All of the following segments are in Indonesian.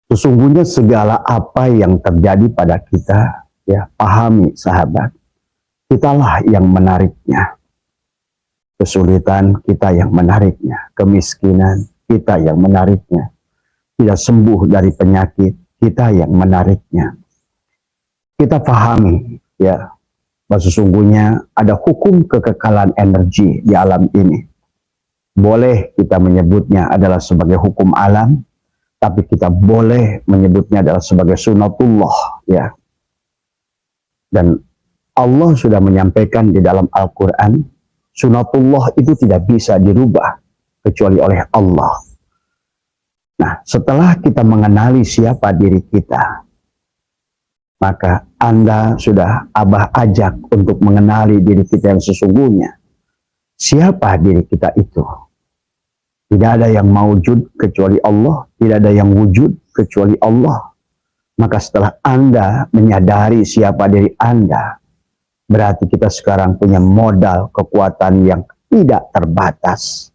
Sesungguhnya segala apa yang terjadi pada kita, ya, pahami sahabat, kitalah yang menariknya. Kesulitan kita yang menariknya, kemiskinan kita yang menariknya, tidak sembuh dari penyakit kita yang menariknya. Kita pahami, ya, bahwa sesungguhnya ada hukum kekekalan energi di alam ini. Boleh kita menyebutnya adalah sebagai hukum alam, tapi kita boleh menyebutnya adalah sebagai sunatullah, ya. Dan Allah sudah menyampaikan di dalam Al-Quran, sunatullah itu tidak bisa dirubah kecuali oleh Allah. Nah, setelah kita mengenali siapa diri kita, maka Anda sudah Abah ajak untuk mengenali diri kita yang sesungguhnya. Siapa diri kita itu? Tidak ada yang mawujud kecuali Allah, tidak ada yang wujud kecuali Allah. Maka setelah Anda menyadari siapa diri Anda, berarti kita sekarang punya modal kekuatan yang tidak terbatas.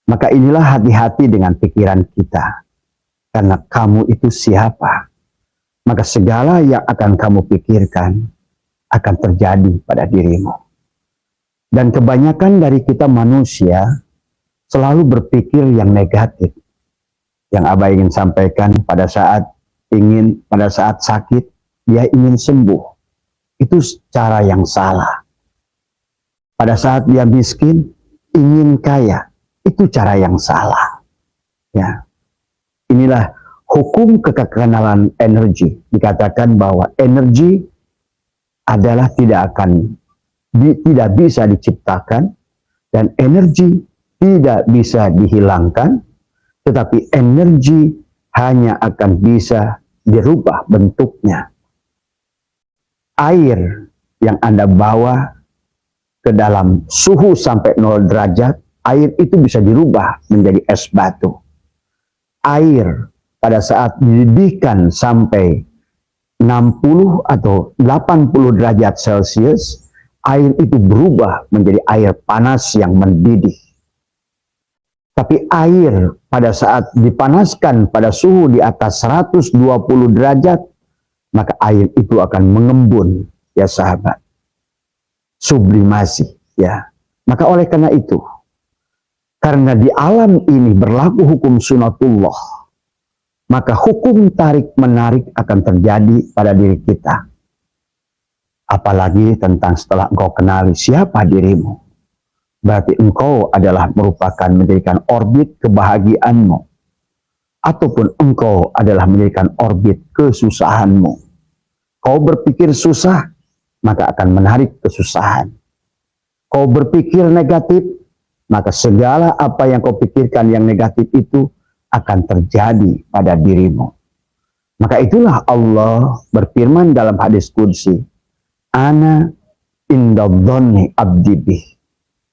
Maka inilah hati-hati dengan pikiran kita. Karena kamu itu siapa? Maka segala yang akan kamu pikirkan akan terjadi pada dirimu. Dan kebanyakan dari kita manusia selalu berpikir yang negatif. Yang Abah ingin sampaikan pada saat sakit, dia ingin sembuh. Itu cara yang salah. Pada saat dia miskin, ingin kaya. Itu cara yang salah. Ya. Inilah hukum kekekalan energi. Dikatakan bahwa energi adalah tidak bisa diciptakan, dan energi tidak bisa dihilangkan, tetapi energi hanya akan bisa dirubah bentuknya. Air yang Anda bawa ke dalam suhu sampai 0 derajat, air itu bisa dirubah menjadi es batu. Air pada saat dididihkan sampai 60 atau 80 derajat Celcius, air itu berubah menjadi air panas yang mendidih. Tapi air pada saat dipanaskan pada suhu di atas 120 derajat, maka air itu akan mengembun, ya sahabat. Sublimasi, ya. Maka oleh karena itu, karena di alam ini berlaku hukum sunatullah, maka hukum tarik-menarik akan terjadi pada diri kita. Apalagi tentang setelah engkau kenali siapa dirimu, berarti engkau adalah merupakan menjadikan orbit kebahagiaanmu, ataupun engkau adalah menjadikan orbit kesusahanmu. Kau berpikir susah, maka akan menarik kesusahan. Kau berpikir negatif, maka segala apa yang kau pikirkan yang negatif itu akan terjadi pada dirimu. Maka itulah Allah berfirman dalam hadis qudsi, Ana indadhonni abdi bih.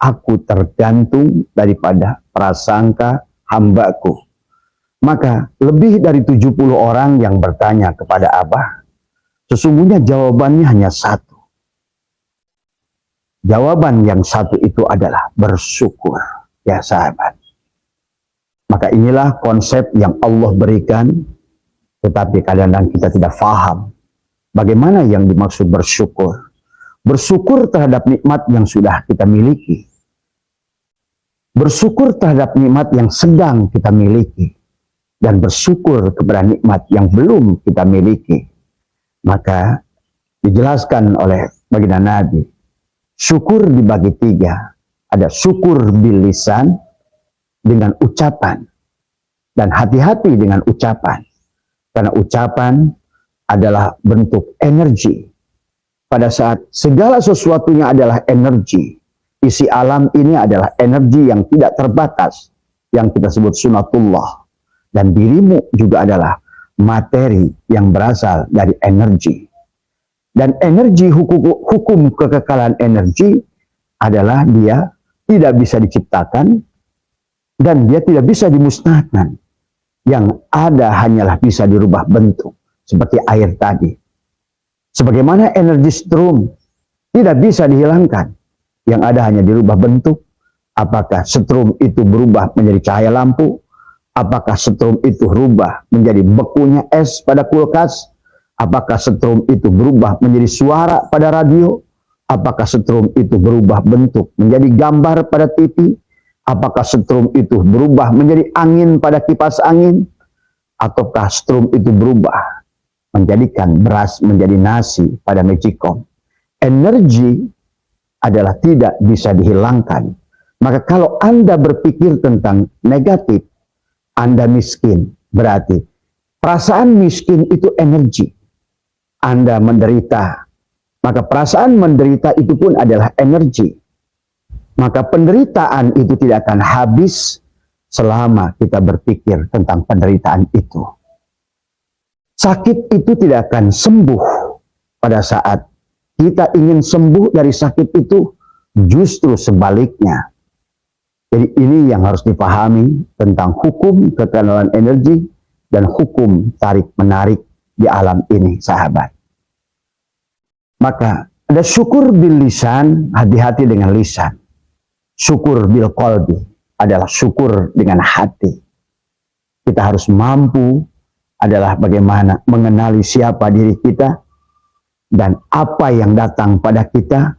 Aku tergantung daripada prasangka hambaku. Maka lebih dari 70 orang yang bertanya kepada Abah, sesungguhnya jawabannya hanya satu. Jawaban yang satu itu adalah bersyukur, ya sahabat. Maka inilah konsep yang Allah berikan, tetapi kadang-kadang kita tidak paham bagaimana yang dimaksud bersyukur. Bersyukur terhadap nikmat yang sudah kita miliki. Bersyukur terhadap nikmat yang sedang kita miliki. Dan bersyukur kepada nikmat yang belum kita miliki. Maka dijelaskan oleh baginda Nabi, syukur dibagi 3. Ada syukur bil lisan, dengan ucapan. Dan hati-hati dengan ucapan. Karena ucapan adalah bentuk energi. Pada saat segala sesuatunya adalah energi, isi alam ini adalah energi yang tidak terbatas, yang kita sebut sunatullah. Dan dirimu juga adalah materi yang berasal dari energi. Dan energi, hukum kekekalan energi adalah dia tidak bisa diciptakan, dan dia tidak bisa dimusnahkan. Yang ada hanyalah bisa dirubah bentuk, seperti air tadi. Sebagaimana energi strum tidak bisa dihilangkan, yang ada hanya dirubah bentuk. Apakah strum itu berubah menjadi cahaya lampu, Apakah setrum itu berubah menjadi bekunya es pada kulkas? Apakah setrum itu berubah menjadi suara pada radio? Apakah setrum itu berubah bentuk menjadi gambar pada TV? Apakah setrum itu berubah menjadi angin pada kipas angin? Ataukah setrum itu berubah menjadikan beras menjadi nasi pada magicom? Energi adalah tidak bisa dihilangkan. Maka kalau Anda berpikir tentang negatif, Anda miskin. Berarti perasaan miskin itu energi. Anda menderita, maka perasaan menderita itu pun adalah energi. Maka penderitaan itu tidak akan habis selama kita berpikir tentang penderitaan itu. Sakit itu tidak akan sembuh pada saat kita ingin sembuh dari sakit itu, justru sebaliknya. Jadi ini yang harus dipahami tentang hukum kekenalan energi dan hukum tarik-menarik di alam ini, sahabat. Maka ada syukur bil lisan, hati-hati dengan lisan. Syukur bil qalbi adalah syukur dengan hati. Kita harus mampu adalah bagaimana mengenali siapa diri kita dan apa yang datang pada kita.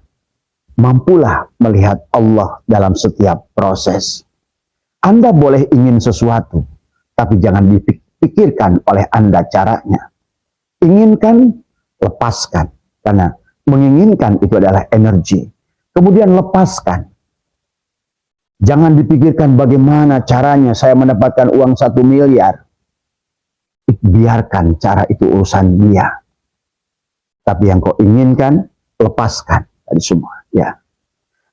Mampulah melihat Allah dalam setiap proses. Anda boleh ingin sesuatu, tapi jangan dipikirkan oleh Anda caranya. Inginkan, lepaskan. Karena menginginkan itu adalah energi. Kemudian lepaskan. Jangan dipikirkan bagaimana caranya saya mendapatkan uang 1 miliar. Biarkan cara itu urusan dia. Tapi yang kau inginkan, lepaskan dari semua. Ya.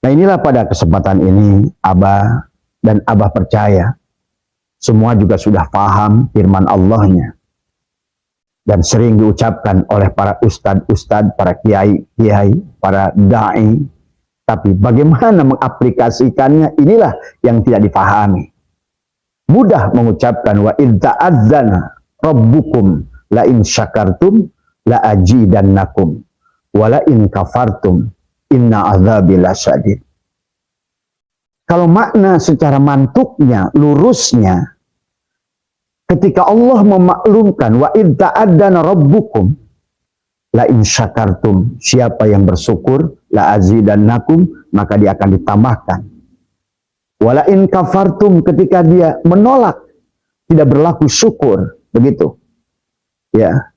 Nah inilah pada kesempatan ini Abah dan Abah percaya semua juga sudah paham firman Allahnya dan sering diucapkan oleh para ustadz-ustadz, para kiai-kiai, para da'i. Tapi bagaimana mengaplikasikannya, inilah yang tidak dipahami. Mudah mengucapkan wa idh ta'adzana rabbukum la in syakartum la ajidannakum wa la in kafartum inna azabi lasyadid. Kalau makna secara mantuknya, lurusnya, ketika Allah memaklumkan wa idh ta'adzana rabbukum la in syakartum, siapa yang bersyukur la azidannakum, maka dia akan ditambahkan. Wa la in kafartum, ketika dia menolak, tidak berlaku syukur, begitu. Ya.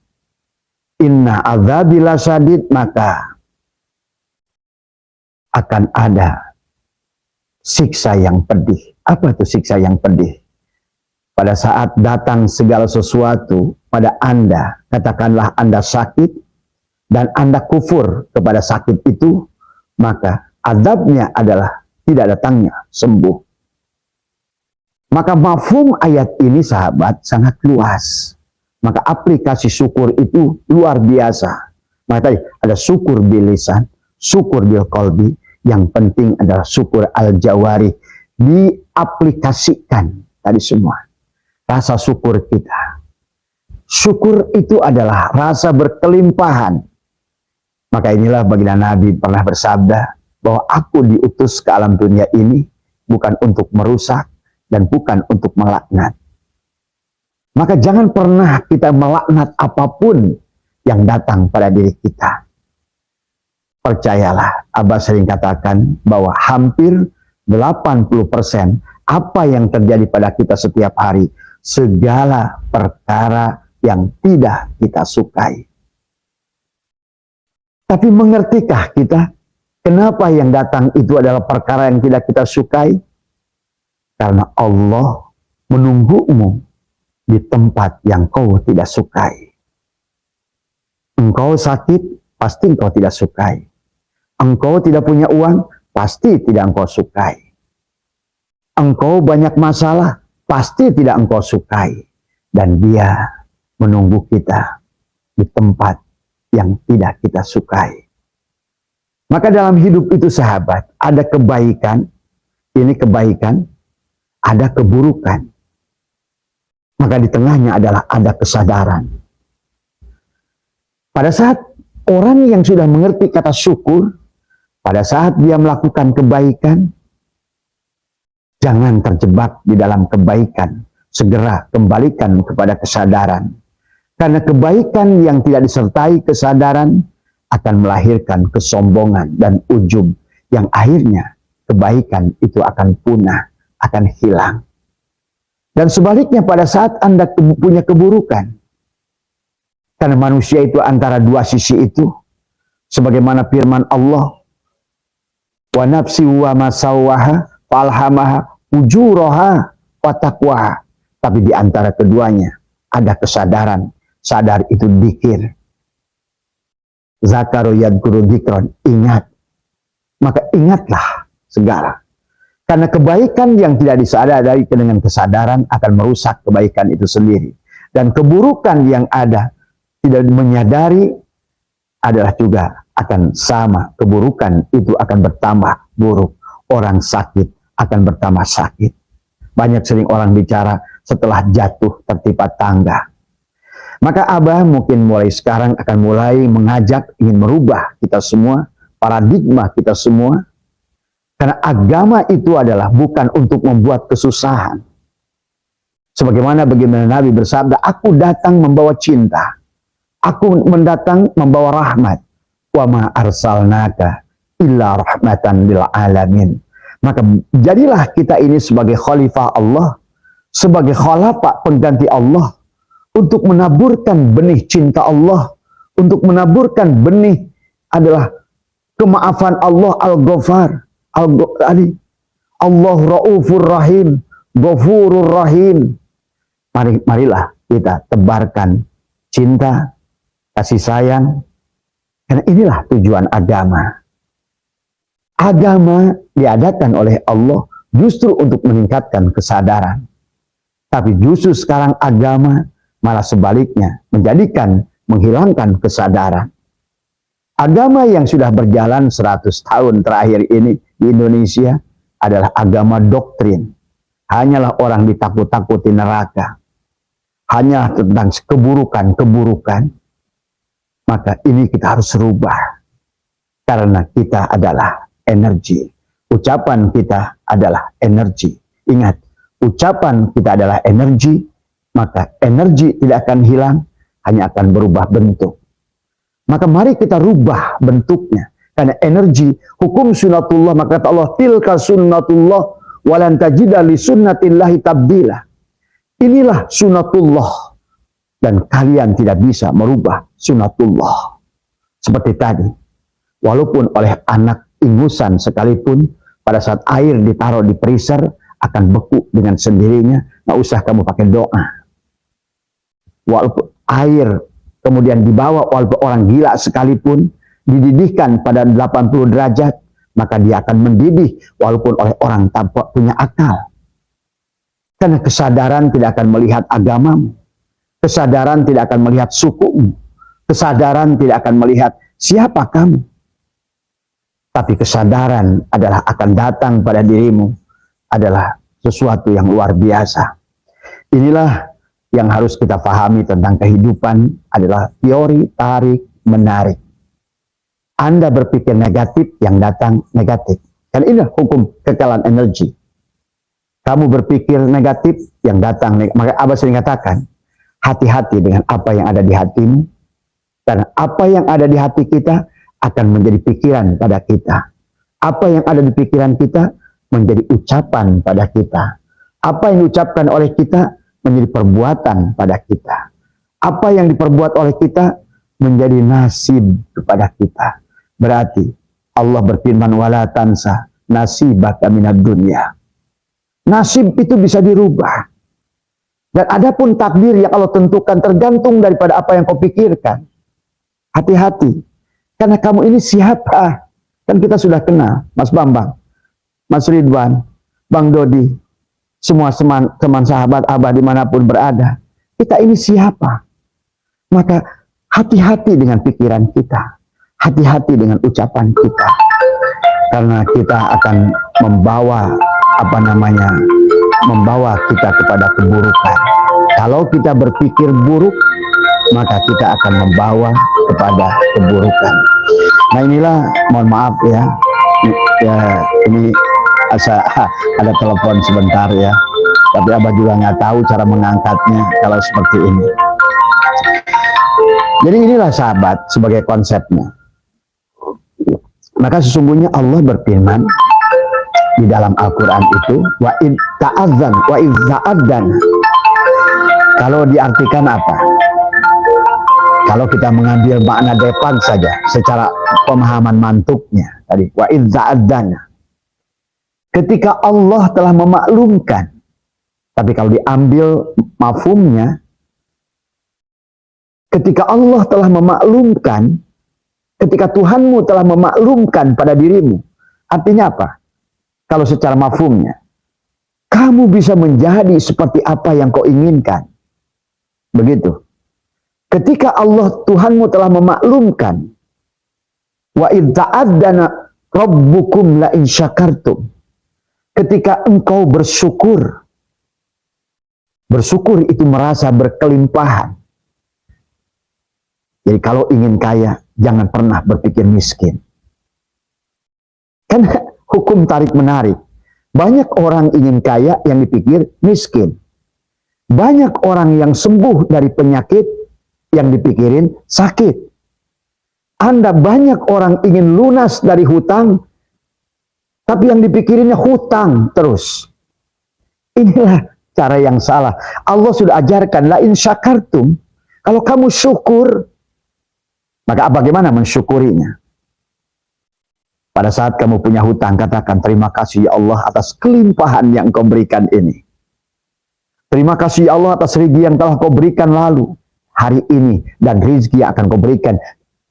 Inna azabi lasyadid, maka akan ada siksa yang pedih. Apa itu siksa yang pedih? Pada saat datang segala sesuatu pada Anda, katakanlah Anda sakit, dan Anda kufur kepada sakit itu, maka azabnya adalah tidak datangnya sembuh. Maka mafhum ayat ini sahabat sangat luas. Maka aplikasi syukur itu luar biasa. Maka tadi ada syukur bil lisan, syukur bil qalbi, yang penting adalah syukur al-jawari, diaplikasikan tadi semua. Rasa syukur kita. Syukur itu adalah rasa berkelimpahan. Maka inilah baginda Nabi pernah bersabda bahwa aku diutus ke alam dunia ini bukan untuk merusak dan bukan untuk melaknat. Maka jangan pernah kita melaknat apapun yang datang pada diri kita. Percayalah, Abah sering katakan bahwa hampir 80% apa yang terjadi pada kita setiap hari, segala perkara yang tidak kita sukai. Tapi mengertikah kita kenapa yang datang itu adalah perkara yang tidak kita sukai? Karena Allah menunggumu di tempat yang kau tidak sukai. Engkau sakit, pasti engkau tidak sukai. Engkau tidak punya uang, pasti tidak engkau sukai. Engkau banyak masalah, pasti tidak engkau sukai. Dan dia menunggu kita di tempat yang tidak kita sukai. Maka dalam hidup itu sahabat, ada kebaikan, ini kebaikan, ada keburukan. Maka di tengahnya adalah ada kesadaran. Pada saat orang yang sudah mengerti kata syukur, pada saat dia melakukan kebaikan, jangan terjebak di dalam kebaikan segera kembalikan kepada kesadaran. Karena kebaikan yang tidak disertai kesadaran akan melahirkan kesombongan dan ujub yang akhirnya kebaikan itu akan punah, akan hilang. Dan sebaliknya pada saat Anda punya keburukan, karena manusia itu antara dua sisi itu, sebagaimana firman Allah, wa nafsi wa masawwaha falhamaha ujuraha wa taqwaha. Tapi di antara keduanya ada kesadaran. Sadar itu dzikir. Zakaru yadkuru dzikron, ingat. Maka ingatlah segala. Karena kebaikan yang tidak disadari dengan kesadaran akan merusak kebaikan itu sendiri. Dan keburukan yang ada tidak menyadari adalah juga akan sama. Keburukan itu akan bertambah buruk. Orang sakit akan bertambah sakit. Banyak sering orang bicara setelah jatuh tertimpa tangga. Maka Abah mungkin mulai sekarang akan mulai mengajak ingin merubah kita semua, paradigma kita semua. Karena agama itu adalah bukan untuk membuat kesusahan. Sebagaimana Nabi bersabda, aku datang membawa cinta. Aku mendatang membawa rahmat. Wa ma arsalnaka illa rahmatan lil alamin. Maka jadilah kita ini sebagai khalifah Allah, sebagai khalifah pengganti Allah, untuk menaburkan benih cinta Allah, untuk menaburkan benih adalah kemaafan Allah Al-Ghafar, Allah Raufur Rahim, Ghafurur Rahim. Marilah kita tebarkan cinta, kasih sayang, karena inilah tujuan agama. Agama diadakan oleh Allah justru untuk meningkatkan kesadaran. Tapi justru sekarang agama malah sebaliknya menghilangkan kesadaran. Agama yang sudah berjalan 100 tahun terakhir ini di Indonesia adalah agama doktrin. Hanyalah orang ditakut-takuti neraka. Hanyalah tentang keburukan-keburukan. Maka ini kita harus rubah. Karena kita adalah energi. Ucapan kita adalah energi. Ingat, ucapan kita adalah energi. Maka energi tidak akan hilang, hanya akan berubah bentuk. Maka mari kita rubah bentuknya. Karena energi, hukum sunnatullah, maka kata Allah, tilka sunnatullah, walan tajida li sunnatillahi tabdila. Inilah sunnatullah. Dan kalian tidak bisa merubah sunnatullah. Seperti tadi, walaupun oleh anak ingusan sekalipun, pada saat air ditaruh di freezer, akan beku dengan sendirinya, nggak usah kamu pakai doa. Walaupun air kemudian dibawa walaupun orang gila sekalipun, dididihkan pada 80 derajat, maka dia akan mendidih walaupun oleh orang tanpa punya akal. Karena kesadaran tidak akan melihat agamamu, kesadaran tidak akan melihat sukumu, kesadaran tidak akan melihat siapa kamu. Tapi kesadaran adalah akan datang pada dirimu, adalah sesuatu yang luar biasa. Inilah yang harus kita pahami tentang kehidupan adalah teori tarik menarik. Anda berpikir negatif, yang datang negatif. Dan inilah hukum kekalahan energi. Kamu berpikir negatif, yang datang negatif. Maka Abah sering katakan, hati-hati dengan apa yang ada di hatimu. Karena apa yang ada di hati kita akan menjadi pikiran pada kita. Apa yang ada di pikiran kita menjadi ucapan pada kita. Apa yang diucapkan oleh kita menjadi perbuatan pada kita. Apa yang diperbuat oleh kita menjadi nasib kepada kita. Berarti Allah berfirman, wala tansa nasibaka minad dunya. Nasib itu bisa dirubah. Dan adapun takdir yang Allah tentukan tergantung daripada apa yang kau pikirkan. Hati-hati. Karena kamu ini siapa? Kan kita sudah kenal, Mas Bambang, Mas Ridwan, Bang Dodi, semua teman sahabat Abah dimanapun berada. Kita ini siapa? Maka hati-hati dengan pikiran kita. Hati-hati dengan ucapan kita. Karena kita akan membawa membawa kita kepada keburukan. Kalau kita berpikir buruk, maka kita akan membawa kepada keburukan. Nah inilah, mohon maaf ya, ini ada telepon sebentar ya. Tapi Abah juga nggak tahu cara mengangkatnya kalau seperti ini. Jadi inilah sahabat sebagai konsepnya. Maka sesungguhnya Allah berfirman di dalam Al-Quran itu, wa id ta'adzan, wa id ta'adzan. Kalau diartikan apa? Kalau kita mengambil makna depan saja, secara pemahaman mantuknya tadi, wa id ta'adzan. Ketika Allah telah memaklumkan, tapi kalau diambil mafhumnya, ketika Allah telah memaklumkan, ketika Tuhanmu telah memaklumkan pada dirimu, artinya apa? Kalau secara mafhumnya, kamu bisa menjadi seperti apa yang kau inginkan. Begitu. Ketika Allah Tuhanmu telah memaklumkan, wa id ta'adzana rabbukum la in syakartum. Ketika engkau bersyukur, bersyukur itu merasa berkelimpahan. Jadi kalau ingin kaya, jangan pernah berpikir miskin. Kan hukum tarik-menarik. Banyak orang ingin kaya yang dipikir miskin. Banyak orang yang sembuh dari penyakit yang dipikirin sakit. Anda banyak orang ingin lunas dari hutang, tapi yang dipikirinnya hutang terus. Inilah cara yang salah. Allah sudah ajarkan, la in syakartum, kalau kamu syukur, maka bagaimana mensyukurinya? Pada saat kamu punya hutang, katakan terima kasih ya Allah atas kelimpahan yang kau berikan ini. Terima kasih ya Allah atas rezeki yang telah kau berikan lalu, hari ini, dan rezeki yang akan kau berikan.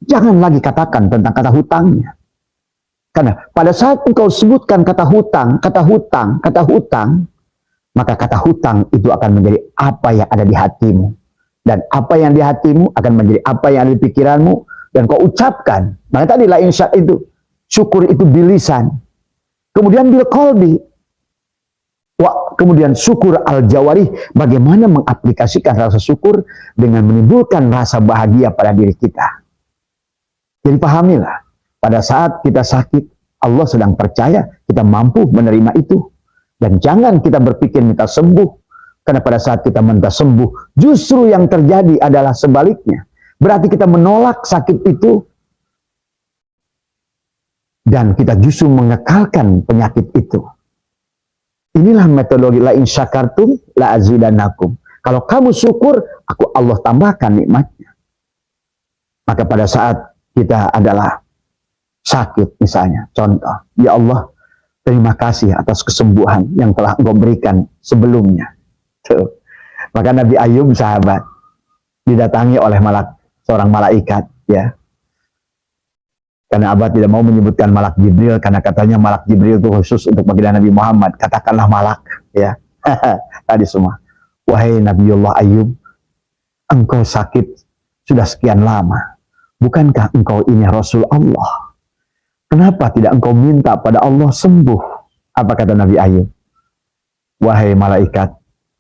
Jangan lagi katakan tentang kata hutangnya. Karena pada saat engkau sebutkan kata hutang, maka kata hutang itu akan menjadi apa yang ada di hatimu. Dan apa yang di hatimu akan menjadi apa yang ada di pikiranmu, dan kau ucapkan. Maka tadi la insya itu, syukur itu bilisan. Kemudian bil qalbi. Kemudian syukur al-jawarih, bagaimana mengaplikasikan rasa syukur dengan menimbulkan rasa bahagia pada diri kita. Jadi pahamilah, pada saat kita sakit, Allah sedang percaya kita mampu menerima itu. Dan jangan kita berpikir minta sembuh, karena pada saat kita minta sembuh, justru yang terjadi adalah sebaliknya. Berarti kita menolak sakit itu, dan kita justru mengekalkan penyakit itu. Inilah metodologi la in syakartum la azidannakum. Kalau kamu syukur, Allah tambahkan nikmatnya. Maka pada saat kita adalah sakit misalnya, contoh, ya Allah, terima kasih atas kesembuhan yang telah Engkau berikan sebelumnya. Tuh. Maka Nabi Ayub sahabat didatangi oleh seorang malaikat, ya. Karena Abah tidak mau menyebutkan malak Jibril, karena katanya malak Jibril itu khusus untuk baginda Nabi Muhammad. Katakanlah malak, ya. Tadi semua. Wahai Nabiullah Ayub, engkau sakit sudah sekian lama. Bukankah engkau ini Rasul Allah? Kenapa tidak engkau minta pada Allah sembuh? Apa kata Nabi Ayub? Wahai malaikat,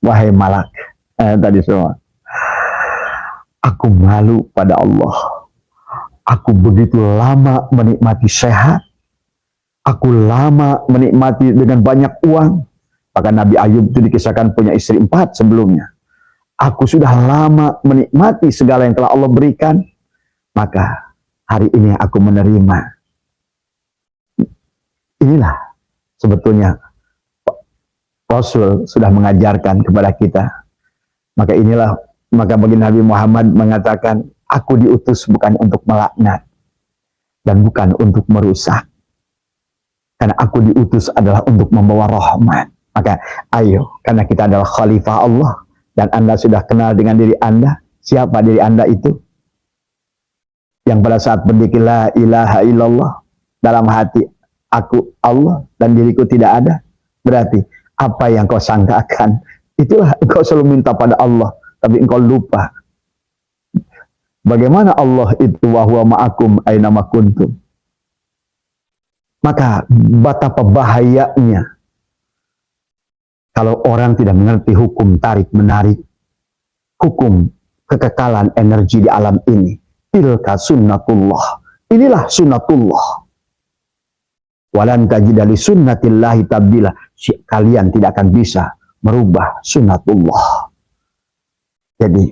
wahai malak, tadi semua. Aku malu pada Allah. Aku begitu lama menikmati sehat. Aku lama menikmati dengan banyak uang. Bahkan Nabi Ayub itu dikisahkan punya istri 4 sebelumnya. Aku sudah lama menikmati segala yang telah Allah berikan. Maka hari ini aku menerima. Inilah sebetulnya Rasul sudah mengajarkan kepada kita. Maka inilah, maka bagi Nabi Muhammad mengatakan, aku diutus bukan untuk melaknat dan bukan untuk merusak. Karena aku diutus adalah untuk membawa rahmat. Maka ayo, karena kita adalah khalifah Allah dan Anda sudah kenal dengan diri Anda. Siapa diri Anda itu? Yang pada saat berzikir la ilaha illallah, dalam hati aku Allah dan diriku tidak ada. Berarti apa yang kau sangkakan, itulah engkau selalu minta pada Allah, tapi engkau lupa. Bagaimana Allah itu wa huwa ma'akum aina ma kuntum. Maka betapa bahayanya kalau orang tidak mengerti hukum tarik-menarik, hukum kekekalan energi di alam ini. Tilka sunnatullah. Inilah sunnatullah. Walan tajida li sunnatillahi tabdila. Kalian tidak akan bisa merubah sunatullah. Jadi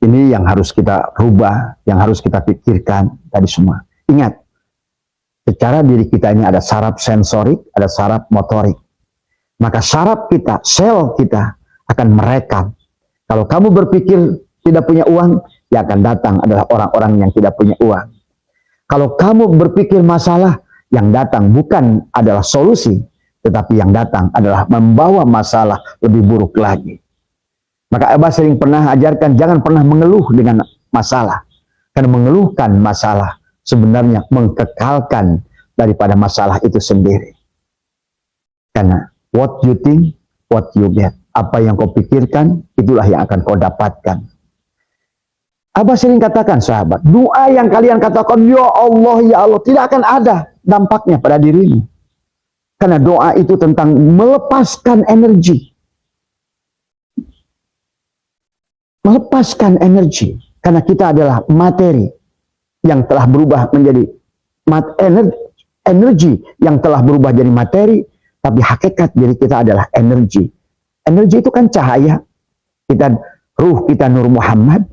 ini yang harus kita rubah, yang harus kita pikirkan tadi semua. Ingat, secara diri kita ini ada saraf sensorik, ada saraf motorik. Maka saraf kita, sel kita akan merekam. Kalau kamu berpikir tidak punya uang, yang akan datang adalah orang-orang yang tidak punya uang. Kalau kamu berpikir masalah, yang datang bukan adalah solusi, tetapi yang datang adalah membawa masalah lebih buruk lagi. Maka Abah sering pernah ajarkan, jangan pernah mengeluh dengan masalah. Karena mengeluhkan masalah sebenarnya mengkekalkan daripada masalah itu sendiri. Karena what you think, what you get. Apa yang kau pikirkan, itulah yang akan kau dapatkan. Abah sering katakan sahabat, doa yang kalian katakan, ya Allah, tidak akan ada dampaknya pada dirimu. Karena doa itu tentang melepaskan energi. Melepaskan energi. Karena kita adalah materi yang telah berubah menjadi energi yang telah berubah jadi materi, tapi hakikat diri kita adalah energi. Energi itu kan cahaya. Ruh kita Nur Muhammad,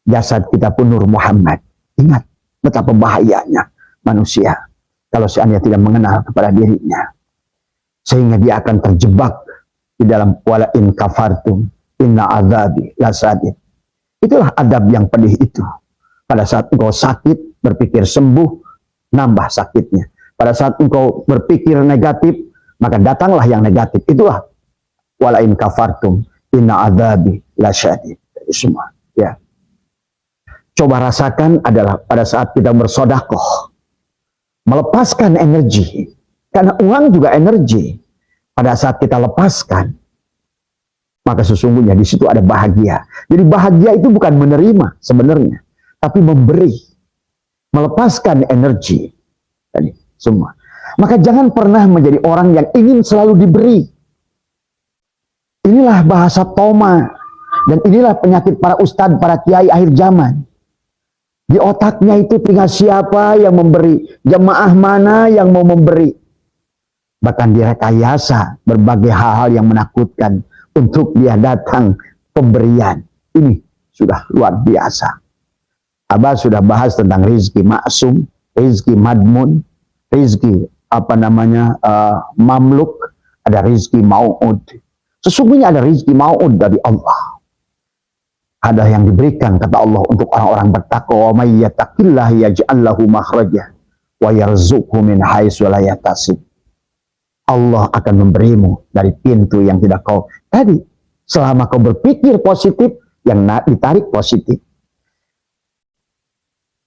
jasad kita pun Nur Muhammad. Ingat betapa bahayanya manusia kalau seandainya tidak mengenal kepada dirinya, sehingga dia akan terjebak di dalam wala in kafartum inna azabi lasadid. Itulah adab yang pedih itu. Pada saat engkau sakit berpikir sembuh, nambah sakitnya. Pada saat engkau berpikir negatif, maka datanglah yang negatif. Itulah wala in kafartum inna azabi lasadid. Semua ya. Coba rasakan adalah pada saat kita bersodakoh, melepaskan energi. Karena uang juga energi. Pada saat kita lepaskan, maka sesungguhnya di situ ada bahagia. Jadi bahagia itu bukan menerima sebenarnya, tapi memberi, melepaskan energi. Tadi semua. Maka jangan pernah menjadi orang yang ingin selalu diberi. Inilah bahasa Toma, dan inilah penyakit para ustadz, para kiai akhir zaman. Di otaknya itu tinggal siapa yang memberi, jemaah mana yang mau memberi. Bahkan direkayasa berbagai hal-hal yang menakutkan untuk dia datang pemberian. Ini sudah luar biasa. Abah sudah bahas tentang rizki maksum, rizki madmun, rizki mamluk, ada rizki mau'ud. Sesungguhnya ada rizki mau'ud dari Allah. Ada yang diberikan kata Allah untuk orang-orang bertakwa, may yattaqillah yaj'al lahu makhraja wa yarzuqhu min haitsu la yahtasib. Allah akan memberimu dari pintu yang tidak kau tadi. Selama kau berpikir positif, yang ditarik positif.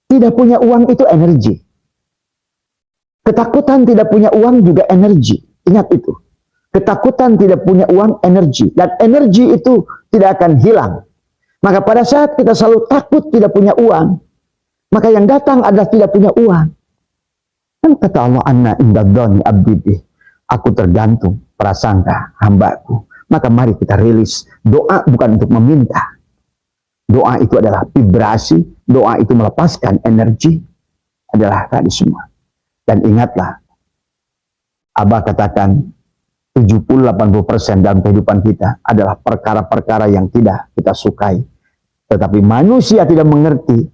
Tidak punya uang itu energi. Ketakutan tidak punya uang juga energi. Ingat itu. Ketakutan tidak punya uang energi. Dan energi itu tidak akan hilang. Maka pada saat kita selalu takut tidak punya uang, maka yang datang adalah tidak punya uang. Dan kata Allah, anna indadzani abdi, aku tergantung prasangka hambaku. Maka mari kita rilis. Doa bukan untuk meminta. Doa itu adalah vibrasi, doa itu melepaskan energi, adalah tadi semua. Dan ingatlah, Abah katakan 70-80% dalam kehidupan kita adalah perkara-perkara yang tidak kita sukai. Tetapi manusia tidak mengerti,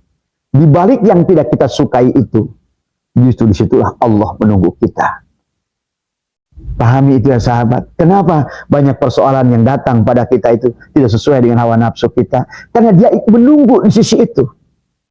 di balik yang tidak kita sukai itu, justru disitulah Allah menunggu kita. Pahami itu ya sahabat. Kenapa banyak persoalan yang datang pada kita itu tidak sesuai dengan hawa nafsu kita? Karena dia menunggu di sisi itu.